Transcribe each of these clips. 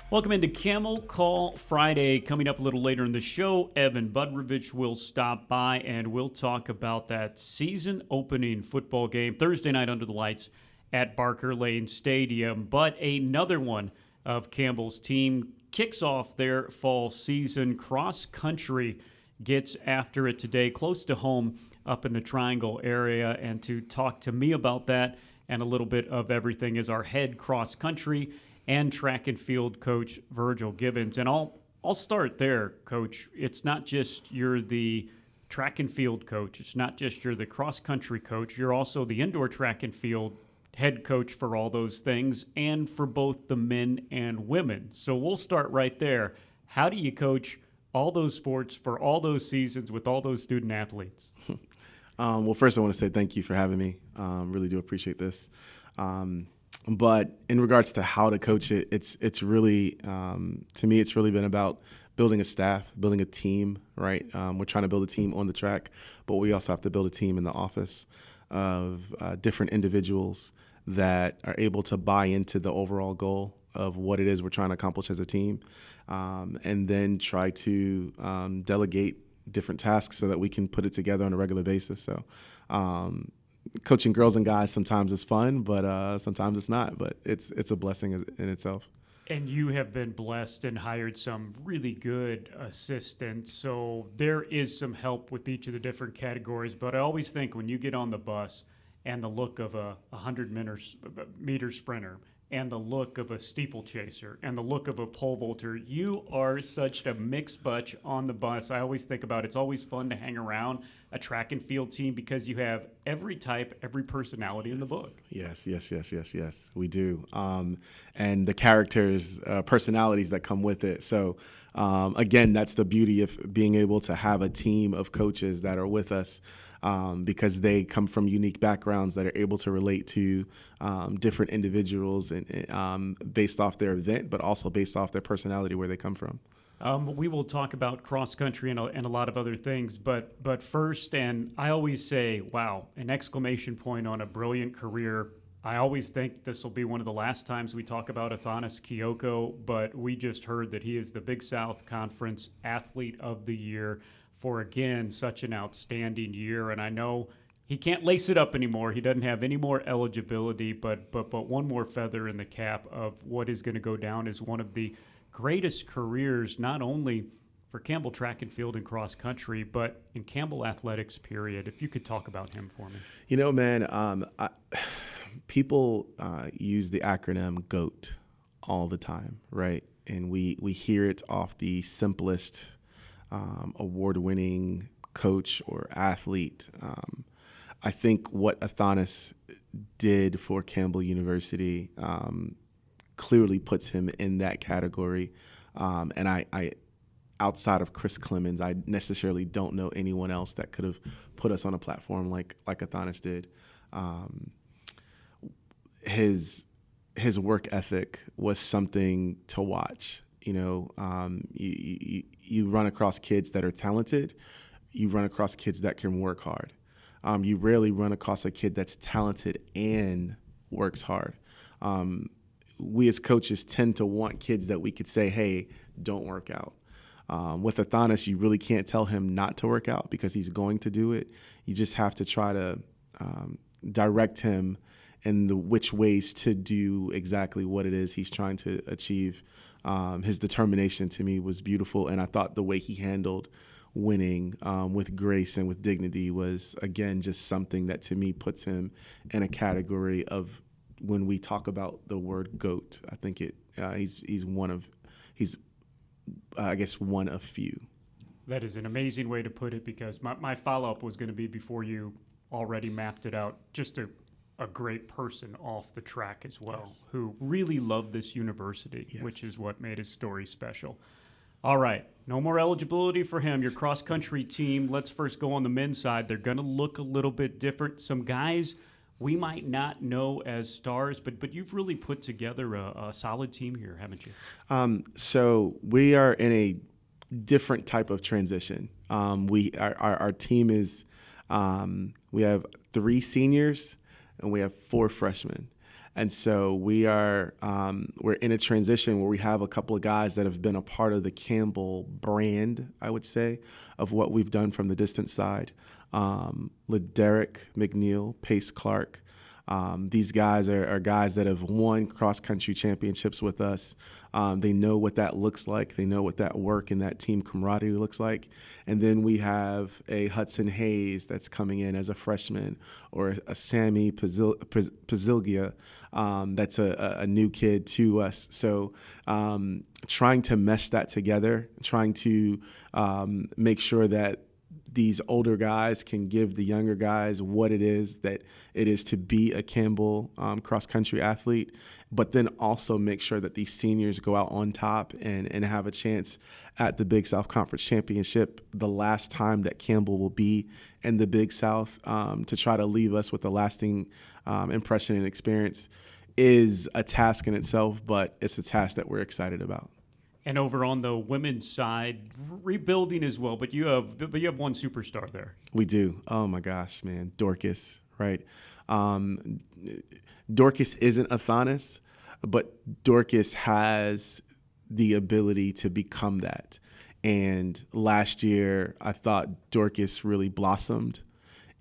Welcome into Camel Call Friday. Coming up a little later in the show, Evan Budrovich will stop by and we'll talk about that season opening football game Thursday night under the lights at Barker Lane Stadium. But another one of Campbell's team kicks off their fall season. Cross country gets after it today, close to home up in the Triangle area. And to talk to me about that and a little bit of everything is our head cross country and track and field coach, Virgil Gibbons. And I'll start there, Coach. It's not just you're the track and field coach. It's not just you're the cross country coach. You're also the indoor track and field head coach for all those things and for both the men and women. So we'll start right there. How do you coach all those sports for all those seasons with all those student athletes? Well, first I want to say thank you for having me. Really do appreciate this. But in regards to how to coach it, it's really, to me, it's really been about building a staff, building a team, right? We're trying to build a team on the track, but we also have to build a team in the office of different individuals that are able to buy into the overall goal of what it is we're trying to accomplish as a team, and then try to delegate different tasks so that we can put it together on a regular basis. So coaching girls and guys sometimes is fun, but sometimes it's not. But it's a blessing in itself. And you have been blessed and hired some really good assistants. So there is some help with each of the different categories. But I always think when you get on the bus and the look of a 100-meter sprinter and the look of a steeplechaser and the look of a pole vaulter, you are such a mixed bunch on the bus. I always think about it's always fun to hang around a track and field team because you have every type, every personality in the book. Yes, we do. And the characters, personalities that come with it. So, again, that's the beauty of being able to have a team of coaches that are with us, because they come from unique backgrounds that are able to relate to different individuals and based off their event, but also based off their personality, where they come from. We will talk about cross country and a lot of other things, but first, and I always say, wow, an exclamation point on a brilliant career. I always think this will be one of the last times we talk about Athanas Kyoko, but we just heard that he is the Big South Conference Athlete of the Year for, again, such an outstanding year. And I know he can't lace it up anymore. He doesn't have any more eligibility, but one more feather in the cap of what is going to go down as one of the greatest careers, not only for Campbell track and field and cross country, but in Campbell athletics, period. If you could talk about him for me. You know, man, people use the acronym GOAT all the time, right? And we hear it off the simplest award-winning coach or athlete. I think what Athanas did for Campbell University clearly puts him in that category. And I, outside of Chris Clemens, I necessarily don't know anyone else that could have put us on a platform like Athanas did. His work ethic was something to watch. You know, you run across kids that are talented. You run across kids that can work hard. You rarely run across a kid that's talented and works hard. We as coaches tend to want kids that we could say, hey, don't work out. With Athanas, you really can't tell him not to work out because he's going to do it. You just have to try to direct him in the which ways to do exactly what it is he's trying to achieve. His determination to me was beautiful, and I thought the way he handled winning with grace and with dignity was, again, just something that to me puts him in a category of, when we talk about the word GOAT, I think he's one of few. That is an amazing way to put it, because my follow-up was going to be, before you already mapped it out, just a great person off the track as well, yes, who really loved this university, yes, which is what made his story special. All right, no more eligibility for him. Your cross-country team, let's first go on the men's side. They're going to look a little bit different. Some guys we might not know as stars, but you've really put together a solid team here, haven't you? So we are in a different type of transition. Our team is, we have 3 seniors and we have 4 freshmen. And so we're in a transition where we have a couple of guys that have been a part of the Campbell brand, I would say, of what we've done from the distance side. LeDerek McNeil, Pace Clark. These guys are guys that have won cross-country championships with us. They know what that looks like. They know what that work and that team camaraderie looks like. And then we have a Hudson Hayes that's coming in as a freshman, or a Sammy Pazilgia that's a new kid to us. So trying to mesh that together, trying to make sure that these older guys can give the younger guys what it is that it is to be a Campbell cross-country athlete, but then also make sure that these seniors go out on top and have a chance at the Big South Conference Championship, the last time that Campbell will be in the Big South, to try to leave us with a lasting impression and experience is a task in itself, but it's a task that we're excited about. And over on the women's side, rebuilding as well, but you have one superstar there. We do. Oh my gosh, man, Dorcas, right? Dorcas isn't a Thonis, but Dorcas has the ability to become that. And last year, I thought Dorcas really blossomed,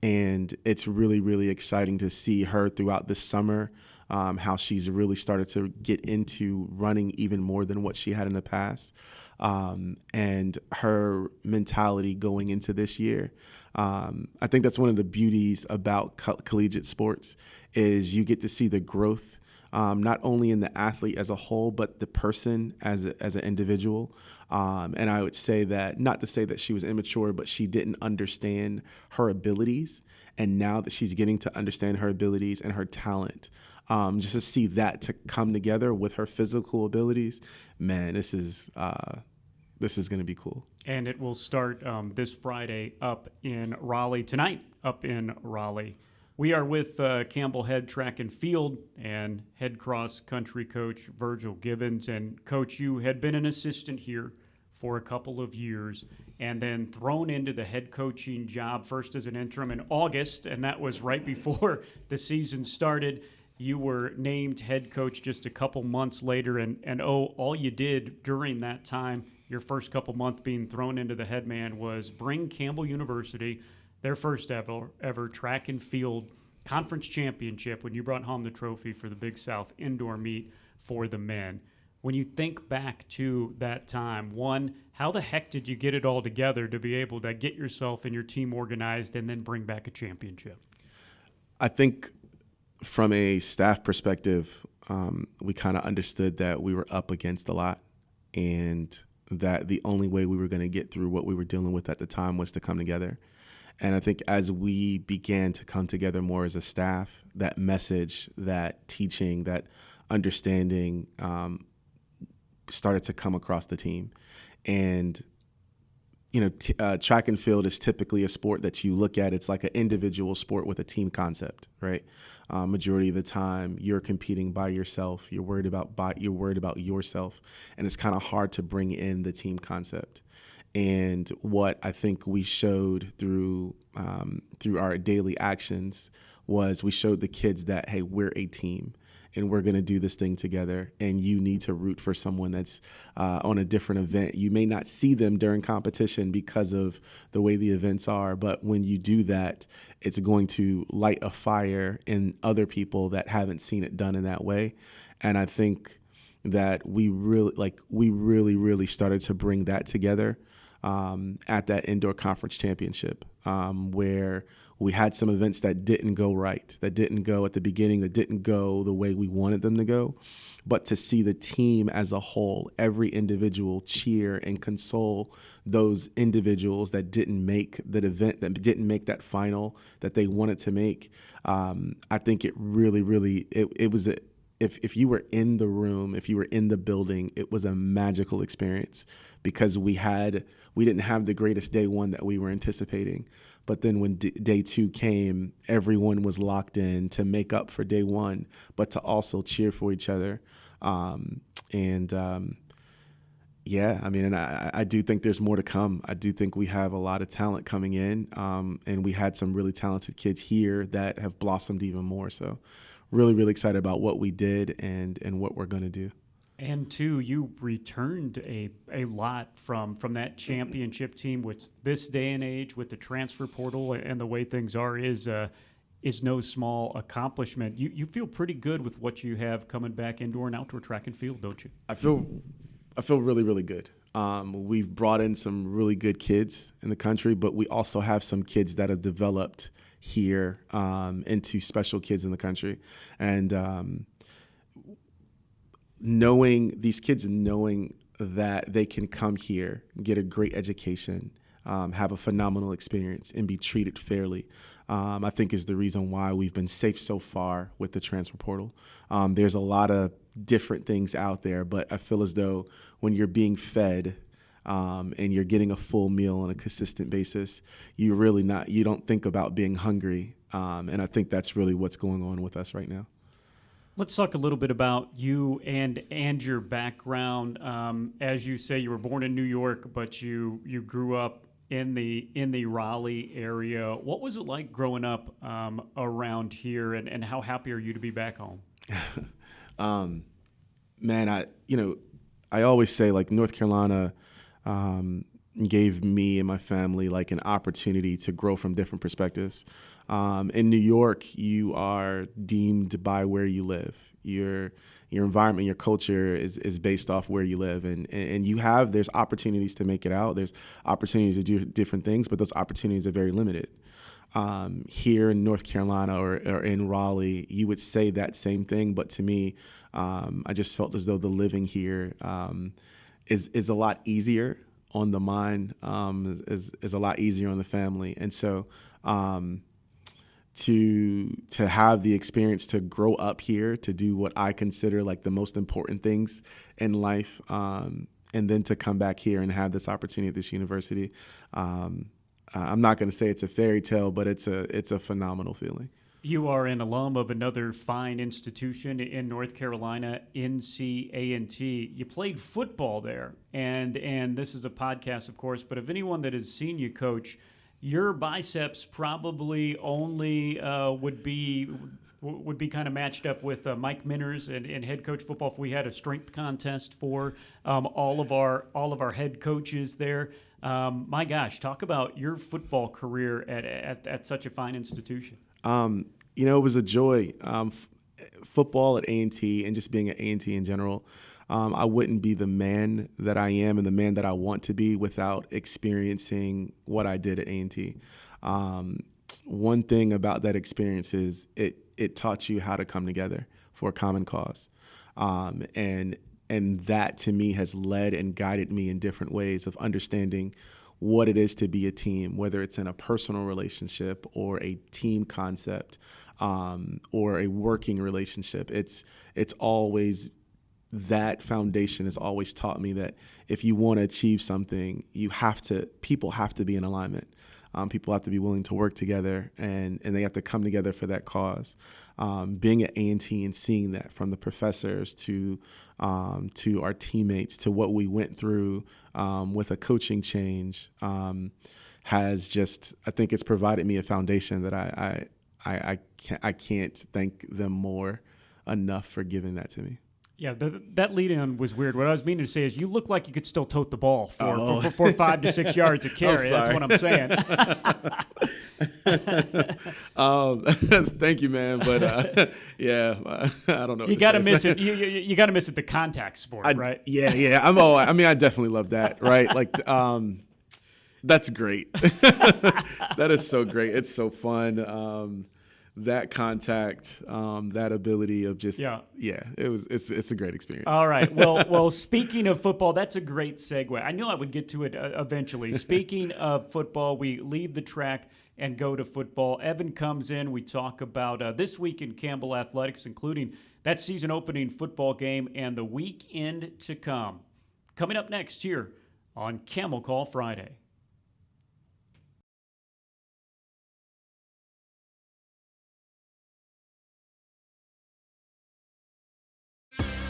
and it's really, really exciting to see her throughout the summer. How she's really started to get into running even more than what she had in the past. And her mentality going into this year. I think that's one of the beauties about collegiate sports is you get to see the growth, not only in the athlete as a whole, but the person as an individual. And I would say that, not to say that she was immature, but she didn't understand her abilities. And now that she's getting to understand her abilities and her talent, just to see that to come together with her physical abilities, man, this is going to be cool. And it will start this Friday up in Raleigh, tonight up in Raleigh. We are with Campbell head track and field and head cross country coach Virgil Gibbons. And Coach, you had been an assistant here for a couple of years and then thrown into the head coaching job first as an interim in August, and that was right before the season started. You were named head coach just a couple months later, and all you did during that time, your first couple months being thrown into the head man, was bring Campbell University their first ever track and field conference championship when you brought home the trophy for the Big South indoor meet for the men. When you think back to that time, one, how the heck did you get it all together to be able to get yourself and your team organized and then bring back a championship? I think from a staff perspective, we kind of understood that we were up against a lot and that the only way we were going to get through what we were dealing with at the time was to come together. And I think as we began to come together more as a staff, that message, that teaching, that understanding started to come across the team. And track and field is typically a sport that you look at. It's like an individual sport with a team concept, right? Majority of the time, you're competing by yourself. You're worried about yourself, and it's kind of hard to bring in the team concept. And what I think we showed through our daily actions was we showed the kids that, hey, we're a team. And we're going to do this thing together, and you need to root for someone that's on a different event. You may not see them during competition because of the way the events are, but when you do that, it's going to light a fire in other people that haven't seen it done in that way. And I think that we really started to bring that together at that indoor conference championship, where we had some events that didn't go right, that didn't go at the beginning, that didn't go the way we wanted them to go. But to see the team as a whole, every individual cheer and console those individuals that didn't make that event, that didn't make that final that they wanted to make, I think it really, it was if you were in the room, if you were in the building, it was a magical experience because we didn't have the greatest day one that we were anticipating. But then when day two came, everyone was locked in to make up for day one, but to also cheer for each other. Yeah, I mean, and I do think there's more to come. I do think we have a lot of talent coming in, and we had some really talented kids here that have blossomed even more. So really, really excited about what we did and what we're going to do. And two, you returned a lot from that championship team, which this day and age with the transfer portal and the way things are is no small accomplishment. You feel pretty good with what you have coming back indoor and outdoor track and field, don't you? I feel really, really good. We've brought in some really good kids in the country, but we also have some kids that have developed here into special kids in the country. And knowing that they can come here, get a great education, have a phenomenal experience, and be treated fairly, I think is the reason why we've been safe so far with the transfer portal. There's a lot of different things out there, but I feel as though when you're being fed and you're getting a full meal on a consistent basis, you don't think about being hungry. And I think that's really what's going on with us right now. Let's talk a little bit about you and your background. As you say, you were born in New York, but you grew up in the Raleigh area. What was it like growing up around here, and how happy are you to be back home? Man, I always say, like, North Carolina gave me and my family like an opportunity to grow from different perspectives. In New York, you are deemed by where you live. Your environment, your culture is based off where you live, and there's opportunities to make it out. There's opportunities to do different things, but those opportunities are very limited. Here in North Carolina or in Raleigh, you would say that same thing, but to me, I just felt as though the living here is a lot easier on the mind, is a lot easier on the family, and so to have the experience to grow up here, to do what I consider like the most important things in life, and then to come back here and have this opportunity at this university. I'm not going to say it's a fairy tale, but it's a phenomenal feeling. You are an alum of another fine institution in North Carolina, NC-A&T. You played football there, and this is a podcast, of course, but of anyone that has seen you coach, your biceps probably only would be kind of matched up with Mike Minner's and head coach football if we had a strength contest for all of our head coaches there. My gosh, talk about your football career at such a fine institution. It was a joy. Football at A&T and just being at A&T in general, I wouldn't be the man that I am and the man that I want to be without experiencing what I did at A&T. One thing about that experience is it taught you how to come together for a common cause. And that to me has led and guided me in different ways of understanding what it is to be a team, whether it's in a personal relationship or a team concept, or a working relationship. It's always, that foundation has always taught me that if you want to achieve something, people have to be in alignment. People have to be willing to work together, and they have to come together for that cause. Being at A&T and seeing that from the professors to our teammates to what we went through with a coaching change has just, I think it's provided me a foundation that I can't thank them more enough for giving that to me. Yeah, that lead-in was weird. What I was meaning to say is you look like you could still tote the ball for 5 to 6 yards of carry. That's what I'm saying. Thank you, man. But yeah, I don't know. You got to miss it. You got to miss it. The contact sport, right? Yeah. I definitely love that. Right, like that's great. That is so great. It's so fun. That contact, that ability of just it's a great experience. All right. Well, speaking of football, that's a great segue. I knew I would get to it eventually. Speaking of football, we leave the track and go to football. Evan comes in. We talk about this week in Campbell athletics, including that season opening football game and the weekend to come. Coming up next here on Camel Call Friday.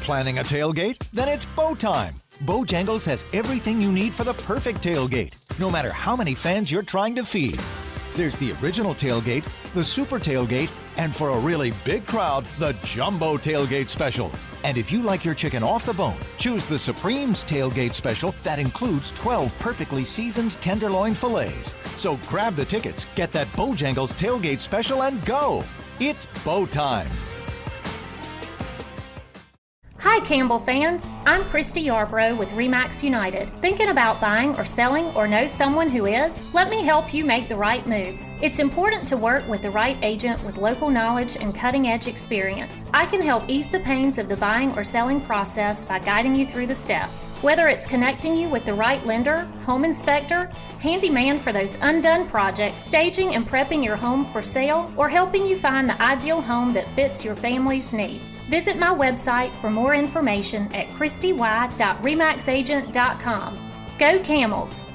Planning a tailgate? Then it's Bow time. Bojangles has everything you need for the perfect tailgate, no matter how many fans you're trying to feed. There's the original tailgate, the super tailgate, and for a really big crowd, the jumbo tailgate special. And if you like your chicken off the bone, choose the Supreme's tailgate special that includes 12 perfectly seasoned tenderloin fillets. So grab the tickets, get that Bojangles tailgate special, and go. It's Bo time. Hi Campbell fans, I'm Christy Yarbrough with RE/MAX United. Thinking about buying or selling or know someone who is? Let me help you make the right moves. It's important to work with the right agent with local knowledge and cutting-edge experience. I can help ease the pains of the buying or selling process by guiding you through the steps. Whether it's connecting you with the right lender, home inspector, handyman for those undone projects, staging and prepping your home for sale, or helping you find the ideal home that fits your family's needs. Visit my website for more information at christy.remaxagent.com. Go Camels!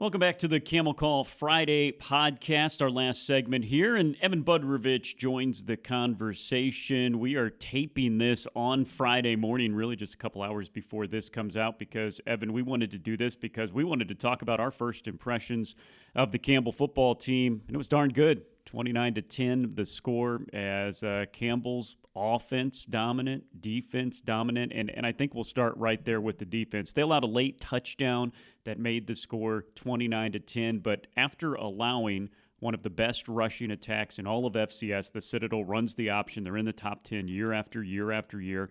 Welcome back to the Camel Call Friday podcast, our last segment here. And Evan Budrovich joins the conversation. We are taping this on Friday morning, really just a couple hours before this comes out because, Evan, we wanted to do this because we wanted to talk about our first impressions of the Campbell football team. And it was darn good. 29-10 the score as Campbell's offense dominant, defense dominant, and I think we'll start right there with the defense. They allowed a late touchdown that made the score 29-10, but after allowing one of the best rushing attacks in all of FCS, the Citadel runs the option. They're in the top 10 year after year after year.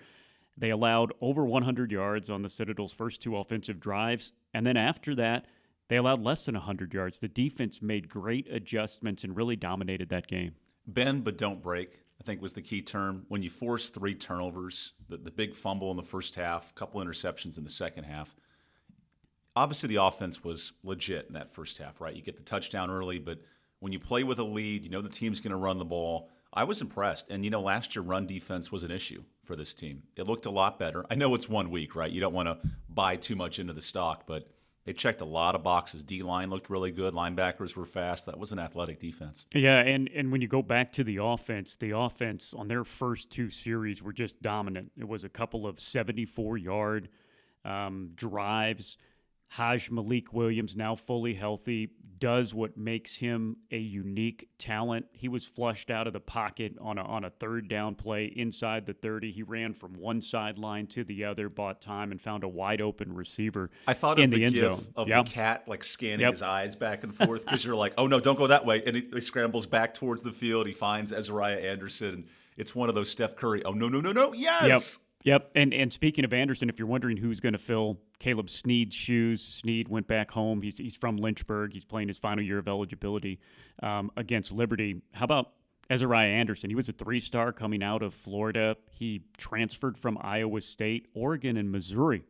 They allowed over 100 yards on the Citadel's first two offensive drives, and then after that, they allowed less than 100 yards. The defense made great adjustments and really dominated that game. Bend but don't break, I think, was the key term. When you force 3 turnovers, the big fumble in the first half, a couple interceptions in the second half, obviously the offense was legit in that first half, right? You get the touchdown early, but when you play with a lead, you know the team's going to run the ball. I was impressed. And, last year run defense was an issue for this team. It looked a lot better. I know it's 1 week, right? You don't want to buy too much into the stock, but they checked a lot of boxes. D-line looked really good. Linebackers were fast. That was an athletic defense. Yeah, and when you go back to the offense on their first 2 series were just dominant. It was a couple of 74-yard drives. Malik Williams, now fully healthy, does what makes him a unique talent. He was flushed out of the pocket on a third down play inside the 30. He ran from one sideline to the other, bought time, and found a wide open receiver. I thought in of the end gif zone. of Yep. the cat scanning Yep. his eyes back and forth because you're like, oh no, don't go that way, and he scrambles back towards the field. He finds Azariah Anderson, and it's one of those Steph Curry. Oh no, yes. Yep. And speaking of Anderson, if you're wondering who's going to fill Caleb Snead's shoes, Snead went back home. He's from Lynchburg. He's playing his final year of eligibility against Liberty. How about Azariah Anderson? He was a 3-star coming out of Florida. He transferred from Iowa State. Oregon and Missouri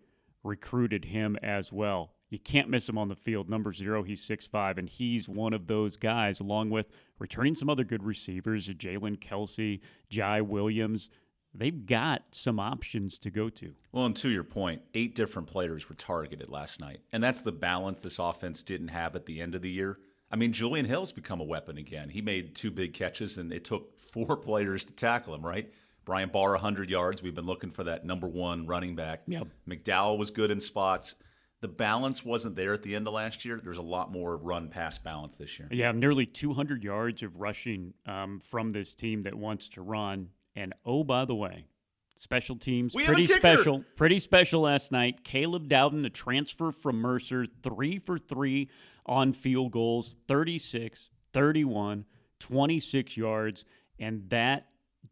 recruited him as well. You can't miss him on the field. Number 0, he's 6'5", and he's one of those guys, along with returning some other good receivers, Jalen Kelsey, Jai Williams. They've got some options to go to. Well, and to your point, 8 different players were targeted last night. And that's the balance this offense didn't have at the end of the year. I mean, Julian Hill's become a weapon again. He made 2 big catches, and it took 4 players to tackle him, right? Brian Barr, 100 yards. We've been looking for that number 1 running back. Yep. McDowell was good in spots. The balance wasn't there at the end of last year. There's a lot more run-pass balance this year. Yeah, nearly 200 yards of rushing from this team that wants to run. And, oh, by the way, special teams, pretty special last night. Caleb Dowden, a transfer from Mercer, 3 for 3 on field goals, 36, 31, 26 yards. And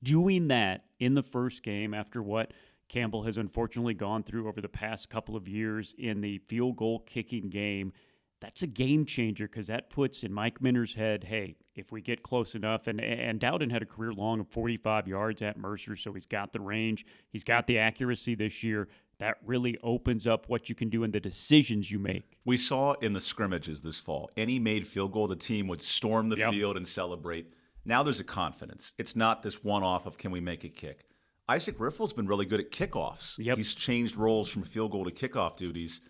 doing that in the first game after what Campbell has unfortunately gone through over the past couple of years in the field goal kicking game, that's a game changer because that puts in Mike Minter's head, hey, if we get close enough, and Dowden had a career long of 45 yards at Mercer, so he's got the range, he's got the accuracy this year. That really opens up what you can do in the decisions you make. We saw in the scrimmages this fall, any made field goal, the team would storm the field and celebrate. Now there's a confidence. It's not this one-off of can we make a kick. Isaac Riffle's been really good at kickoffs. Yep. He's changed roles from field goal to kickoff duties.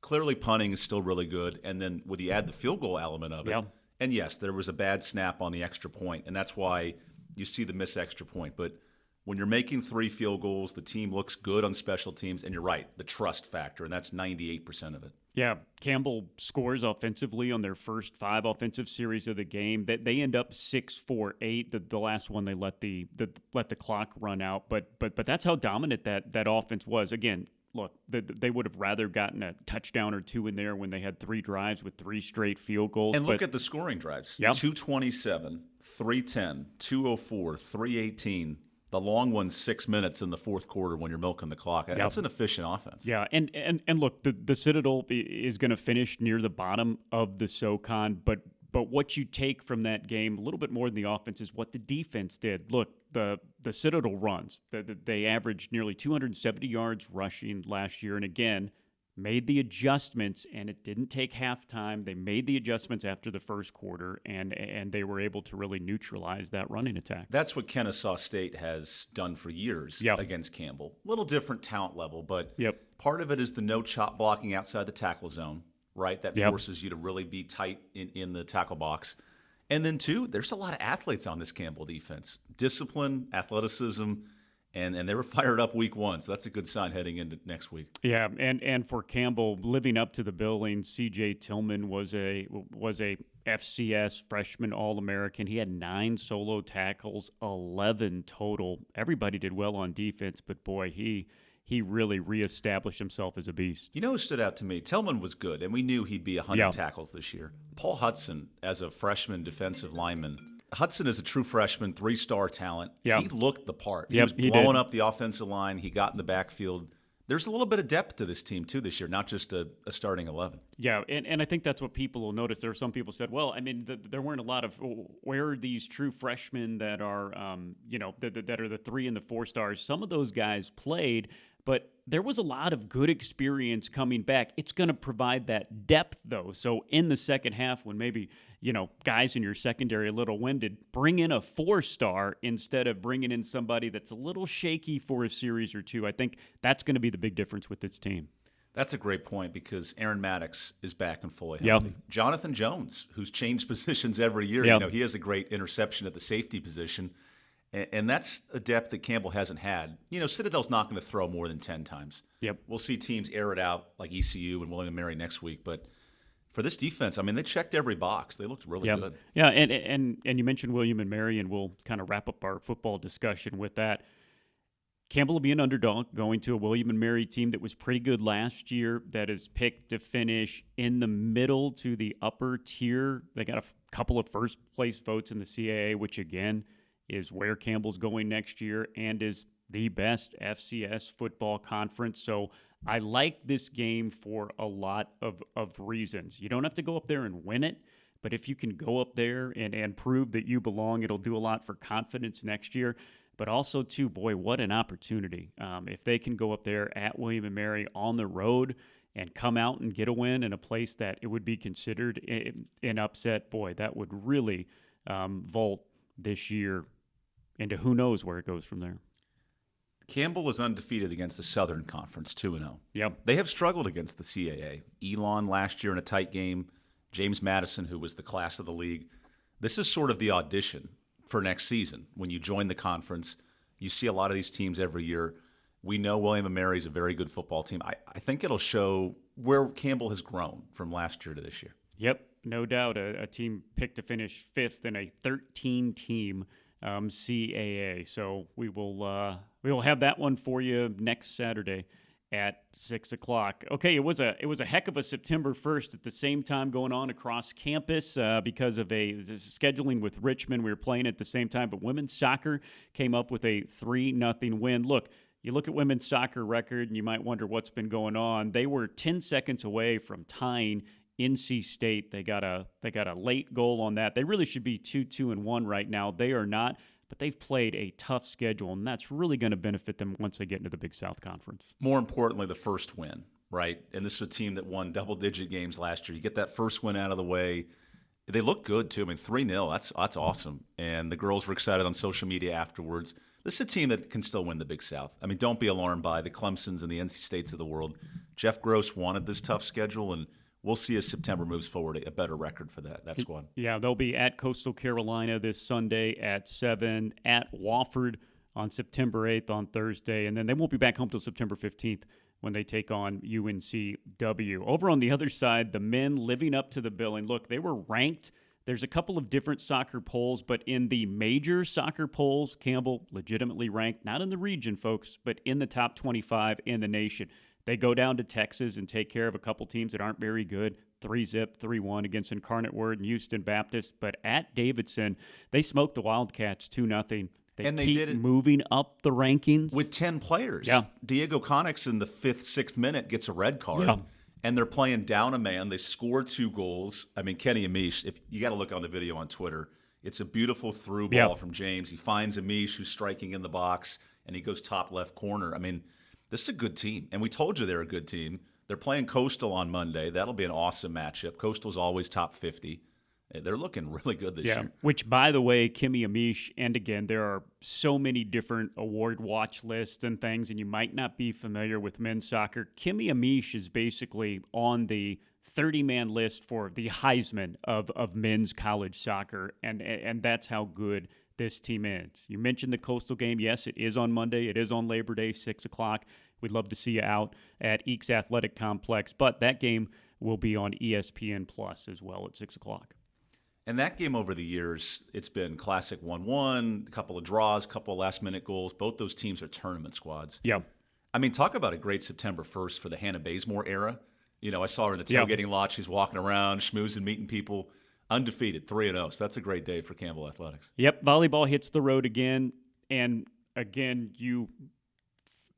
Clearly punting is still really good, and then when you add the field goal element of it, and yes, there was a bad snap on the extra point, and that's why you see the missed extra point. But when you're making 3 field goals, the team looks good on special teams, and you're right, the trust factor, and that's 98% of it. Yeah, Campbell scores offensively on their first 5 offensive series of the game. They end up 6-4-8. The last one they let the clock run out, but that's how dominant that offense was. Again, look, they would have rather gotten a touchdown or 2 in there when they had 3 drives with 3 straight field goals. And look at the scoring drives: 227, 310, 204, 318. The long one, 6 minutes in the fourth quarter when you're milking the clock. That's an efficient offense. Yeah, and look, the Citadel is going to finish near the bottom of the SoCon, but what you take from that game, a little bit more than the offense, is what the defense did. Look, the Citadel runs. They averaged nearly 270 yards rushing last year, and again, made the adjustments, and it didn't take halftime. They made the adjustments after the first quarter, and they were able to really neutralize that running attack. That's what Kennesaw State has done for years against Campbell. Little different talent level, but part of it is the no-chop blocking outside the tackle zone, right? That forces you to really be tight in the tackle box. And then, too, there's a lot of athletes on this Campbell defense. Discipline, athleticism, and they were fired up week 1, so that's a good sign heading into next week. Yeah, and for Campbell, living up to the billing, C.J. Tillman was a FCS freshman All-American. He had 9 solo tackles, 11 total. Everybody did well on defense, but boy, he really reestablished himself as a beast. You know who stood out to me? Tillman was good, and we knew he'd be 100 tackles this year. Paul Hudson, as a freshman defensive lineman, Hudson is a true freshman, 3-star talent. Yeah. He looked the part. He was blowing up the offensive line. He got in the backfield. There's a little bit of depth to this team, too, this year, not just a starting 11. Yeah, and I think that's what people will notice. There are some people said, well, I mean, there weren't a lot of – where are these true freshmen that are, that are the 3 and the 4 stars? Some of those guys played, but there was a lot of good experience coming back. It's going to provide that depth, though. So in the second half, when maybe, guys in your secondary a little winded, bring in a 4-star instead of bringing in somebody that's a little shaky for a series or 2. I think that's going to be the big difference with this team. That's a great point because Aaron Maddox is back and fully healthy. Jonathan Jones, who's changed positions every year, he has a great interception at the safety position. And that's a depth that Campbell hasn't had. Citadel's not going to throw more than 10 times. We'll see teams air it out like ECU and William & Mary next week. But for this defense, I mean, they checked every box. They looked really good. Yeah, and you mentioned William & Mary, and we'll kind of wrap up our football discussion with that. Campbell will be an underdog going to a William & Mary team that was pretty good last year, that is picked to finish in the middle to the upper tier. They got a couple of first-place votes in the CAA, which, again, is where Campbell's going next year and is the best FCS football conference. So I like this game for a lot of reasons. You don't have to go up there and win it, but if you can go up there and prove that you belong, it'll do a lot for confidence next year. But also, too, boy, what an opportunity. If they can go up there at William & Mary on the road and come out and get a win in a place that it would be considered an upset, boy, that would really vault this year into who knows where it goes from there. Campbell is undefeated against the Southern Conference, 2-0. Yep. They have struggled against the CAA. Elon last year in a tight game. James Madison, who was the class of the league. This is sort of the audition for next season. When you join the conference, you see a lot of these teams every year. We know William & Mary is a very good football team. I think it'll show where Campbell has grown from last year to this year. Yep, no doubt. A team picked to finish 5th in a 13-team CAA. So we will have that one for you next Saturday at 6 o'clock. Okay, it was a heck of a September 1st at the same time going on across campus because of scheduling with Richmond. We were playing at the same time, but women's soccer came up with a 3-0 win. Look, you look at women's soccer record and you might wonder what's been going on. They were 10 seconds away from tying NC State. They got a late goal on that. They really should be 2-2-1 right now. They are not, but they've played a tough schedule, and that's really going to benefit them once they get into the Big South Conference. More importantly, the first win, right? And this is a team that won double-digit games last year. You get that first win out of the way. They look good, too. I mean, 3-0, that's awesome. And the girls were excited on social media afterwards. This is a team that can still win the Big South. I mean, don't be alarmed by the Clemsons and the NC States of the world. Jeff Gross wanted this tough schedule, and we'll see as September moves forward a better record for that squad. Yeah, they'll be at Coastal Carolina this Sunday at 7, at Wofford on September 8th on Thursday, and then they won't be back home till September 15th when they take on UNCW. Over on the other side, the men living up to the billing. Look, they were ranked. There's a couple of different soccer polls, but in the major soccer polls, Campbell legitimately ranked, not in the region, folks, but in the top 25 in the nation. They go down to Texas and take care of a couple teams that aren't very good. 3-0, 3-1 against Incarnate Word and Houston Baptist. But at Davidson, they smoked the Wildcats 2-0. They keep did it moving up the rankings. with 10 players. Yeah. Diego Conix in the 5th, 6th minute gets a red card. Yeah. And they're playing down a man. They score 2 goals. I mean, Kenny Amish, if you got to look on the video on Twitter, it's a beautiful through ball from James. He finds Amish, who's striking in the box, and he goes top left corner. I mean, this is a good team. And we told you they're a good team. They're playing Coastal on Monday. That'll be an awesome matchup. Coastal's always top 50. They're looking really good this year. Which, by the way, Kimmy Amish, and again, there are so many different award watch lists and things, and you might not be familiar with men's soccer. Kimmy Amish is basically on the 30-man list for the Heisman of men's college soccer, and that's how good this team is. You mentioned the Coastal game. Yes, it is on Monday. It is on Labor Day, 6 o'clock. We'd love to see you out at Eakes Athletic Complex, but that game will be on ESPN Plus as well at 6 o'clock. And that game over the years, it's been classic 1-1, a couple of draws, a couple of last-minute goals. Both those teams are tournament squads. Yeah. I mean, talk about a great September 1st for the Hannah Bazemore era. You know, I saw her in the tailgating lot. She's walking around, schmoozing, meeting people. Undefeated, 3-0. So that's a great day for Campbell Athletics. Yep, volleyball hits the road again. And again, you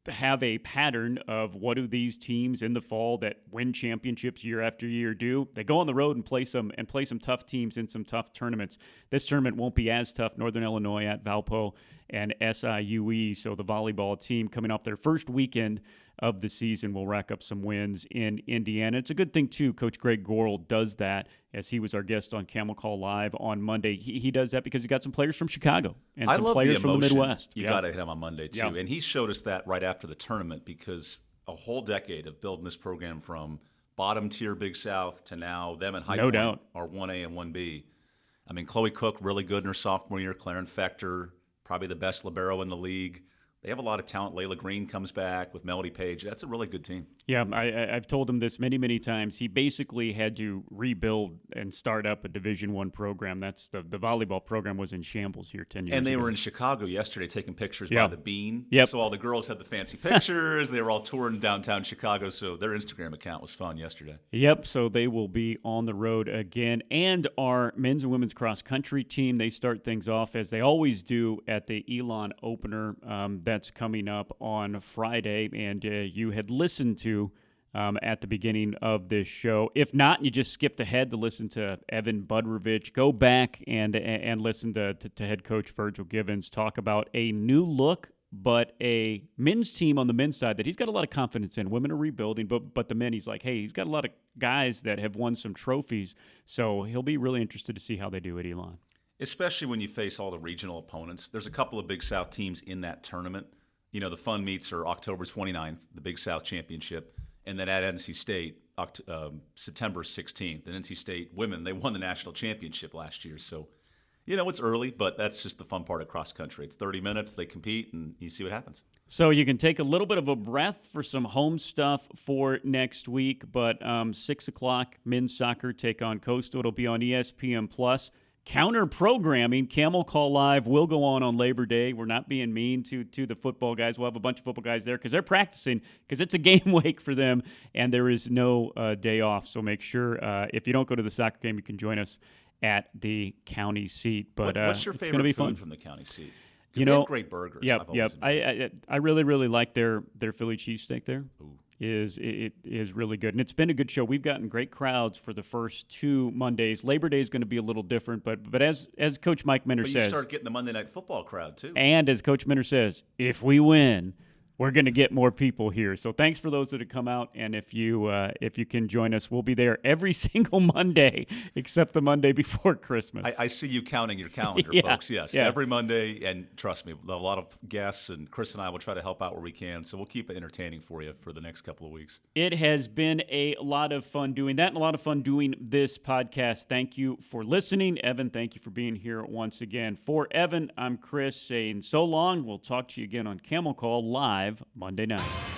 have a pattern of what do these teams in the fall that win championships year after year do. They go on the road and play some tough teams in some tough tournaments. This tournament won't be as tough. Northern Illinois at Valpo and SIUE. So the volleyball team coming off their first weekend of the season will rack up some wins in Indiana. It's a good thing, too. Coach Greg Gorel does that, as he was our guest on Camel Call Live on Monday. He does that because he got some players from Chicago and some players from the Midwest. You got to hit him on Monday, too. And he showed us that right after the tournament, because a whole decade of building this program from bottom tier Big South to now them and High Point are 1A and 1B. I mean, Chloe Cook, really good in her sophomore year. Claren Fector, probably the best libero in the league. They have a lot of talent. Layla Green comes back with Melody Page. That's a really good team. Yeah, I've told him this many, many times. He basically had to rebuild and start up a Division I program. That's the volleyball program was in shambles here 10 years ago. And they were in Chicago yesterday taking pictures by the Bean. Yep. So all the girls had the fancy pictures. They were all touring downtown Chicago. So their Instagram account was fun yesterday. Yep, so they will be on the road again. And our men's and women's cross-country team, they start things off, as they always do, at the Elon opener. That's coming up on Friday, and you had listened to at the beginning of this show. If not, you just skipped ahead to listen to Evan Budrovich. Go back and listen to head coach Virgil Givens talk about a new look, but a men's team on the men's side that he's got a lot of confidence in. Women are rebuilding, but the men, he's like, hey, he's got a lot of guys that have won some trophies, so he'll be really interested to see how they do at Elon. Especially when you face all the regional opponents. There's a couple of Big South teams in that tournament. You know, the fun meets are October 29th, the Big South Championship, and then at NC State, September 16th. And NC State women, they won the national championship last year. So, you know, it's early, but that's just the fun part of cross country. It's 30 minutes, they compete, and you see what happens. So you can take a little bit of a breath for some home stuff for next week, but 6 o'clock, men's soccer take on Coastal. It'll be on ESPN+. Counter-programming, Camel Call Live will go on Labor Day. We're not being mean to the football guys. We'll have a bunch of football guys there because they're practicing, because it's a game week for them, and there is no day off. So make sure if you don't go to the soccer game, you can join us at the county seat. But what's your favorite be food fun from the county seat? You they know, have great burgers. Yep. I really like their Philly cheesesteak there. Ooh. It is really good. And it's been a good show. We've gotten great crowds for the first 2 Mondays. Labor Day is going to be a little different, but as Coach Mike Minter says, you start getting the Monday Night Football crowd too. And as Coach Minter says, if we win, we're going to get more people here. So thanks for those that have come out, and if you can join us, we'll be there every single Monday except the Monday before Christmas. I see you counting your calendar, Yeah, folks. Yes, yeah. every Monday, and trust me, a lot of guests, and Chris and I will try to help out where we can. So we'll keep it entertaining for you for the next couple of weeks. It has been a lot of fun doing that and a lot of fun doing this podcast. Thank you for listening. Evan, thank you for being here once again. For Evan, I'm Chris saying so long. We'll talk to you again on Camel Call live Monday night.